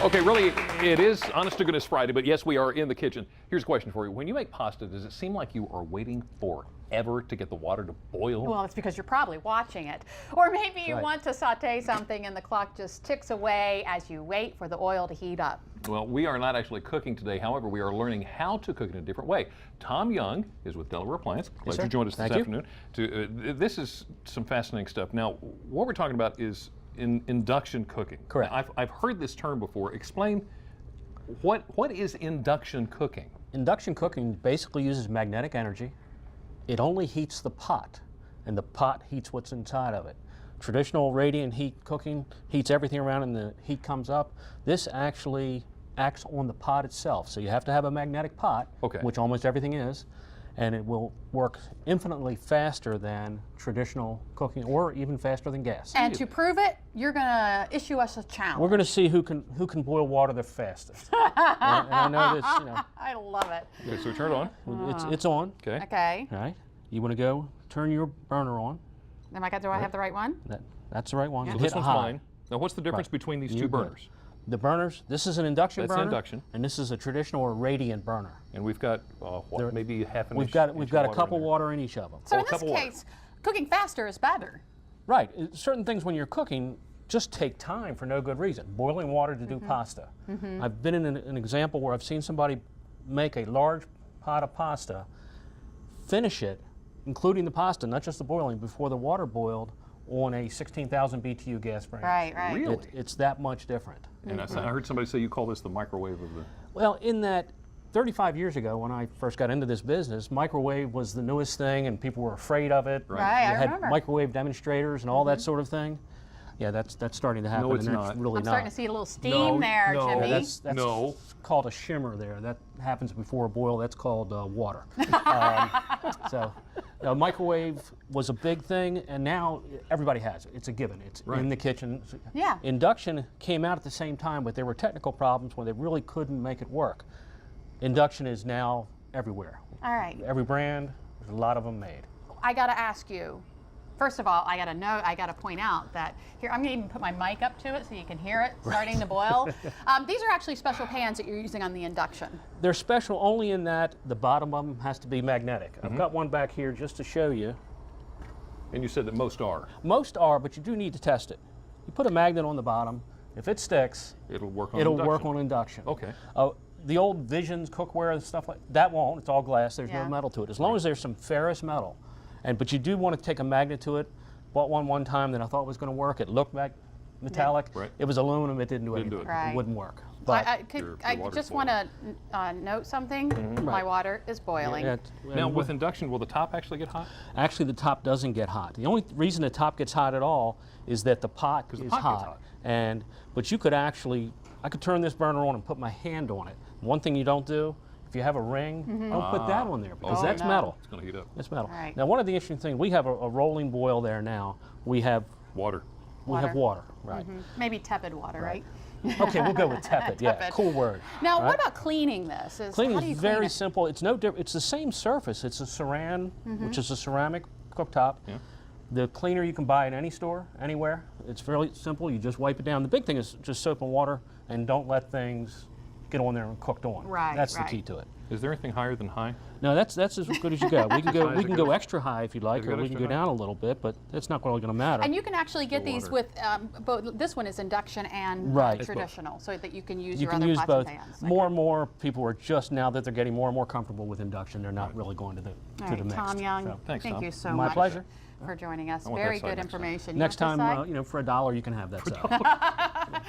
Okay, really, it is honest to goodness Friday, but yes, we are in the kitchen. Here's a question for you. When you make pasta, does it seem like you are waiting forever to get the water to boil? Well, it's because you're probably watching it. Or maybe you want to saute something and the clock just ticks away as you wait for the oil to heat up. Well, we are not actually cooking today. However, we are learning how to cook in a different way. Tom Young is with Delawareappliance. Glad you joined us this afternoon. This is some fascinating stuff. Now, what we're talking about is induction cooking. Correct. Now, I've heard this term before. Explain what is induction cooking? Induction cooking basically uses magnetic energy. It only heats the pot, and the pot heats what's inside of it. Traditional radiant heat cooking heats everything around and the heat comes up. This actually acts on the pot itself. So you have to have a magnetic pot, which almost everything is, and it will work infinitely faster than traditional cooking, or even faster than gas. And to prove it, you're going to issue us a challenge. We're going to see who can boil water the fastest. and I know this, you know. I love it. Okay, so turn it on. It's on. Okay. Okay. All right. You want to go turn your burner on. Do I have the right one? That's the right one. So this one's mine. Now, what's the difference between these two burners? The burners, this is an induction burner. That's induction. And this is a traditional or radiant burner. And we've got maybe half an inch. We've got a cup of water in each of them. So in this case, cooking faster is better. Right. Certain things when you're cooking just take time for no good reason. Boiling water to do pasta. I've been in an example where I've seen somebody make a large pot of pasta, finish it, including the pasta, not just the boiling, before the water boiled, on a 16,000 BTU gas burner. Right. Really? It's that much different. And I heard somebody say you call this the microwave of the... Well, in that 35 years ago when I first got into this business, microwave was the newest thing and people were afraid of it. Right, I remember. You had microwave demonstrators and all that sort of thing. Yeah, that's starting to happen. No, it's and not. Really I'm starting to see a little steam there, Jimmy. Yeah, that's called a shimmer there. That happens before a boil. That's called water. Microwave was a big thing, and now everybody has it. It's a given. It's in the kitchen. Yeah. Induction came out at the same time, but there were technical problems where they really couldn't make it work. Induction is now everywhere. All right. Every brand, there's a lot of them made. I got to ask you. First of all, I got to point out that here, I'm going to even put my mic up to it so you can hear it starting to boil. These are actually special pans that you're using on the induction. They're special only in that the bottom of them has to be magnetic. I've got one back here just to show you. And you said that most are. Most are, but you do need to test it. You put a magnet on the bottom. If it sticks, it'll work on induction. Okay. Okay. The old Visions cookware and stuff like that won't. It's all glass. There's no metal to it. As long as there's some ferrous metal. But you do want to take a magnet to it. Bought one time that I thought was going to work. It looked metallic. Right. It was aluminum. It didn't do anything. Right. It wouldn't work. But I just want to note something. My water is boiling. Now, with induction, will the top actually get hot? Actually, the top doesn't get hot. The only reason the top gets hot at all is that the pot is hot. But you could I could turn this burner on and put my hand on it. One thing you don't do, if you have a ring, don't put that on there because that's metal. It's going to heat up. It's metal. Right. Now, one of the interesting things, we have a rolling boil there now. We have water. We have water, right? Maybe tepid water, right? Okay, we'll go with tepid. Yeah, cool word. Now, what about cleaning this? Cleaning is very simple. It's no different. It's the same surface. It's a saran, which is a ceramic cooktop. Yeah. The cleaner you can buy at any store, anywhere. It's fairly simple. You just wipe it down. The big thing is just soap and water, and don't let things get on there and cooked on. Right. That's the key to it. Is there anything higher than high? No, that's as good as you go. We can go extra high if you'd like, or we can go down a little bit, but that's not really going to matter. And you can actually get these with both. This one is induction and traditional, so that you can use your other pots and pans. More and more people are just now that they're getting more and more comfortable with induction. They're not really going to the mixed. Tom Young, so. Thanks, thank Tom. you so much. My pleasure. For joining us. Very good information. Next time, for $1 you can have that stuff.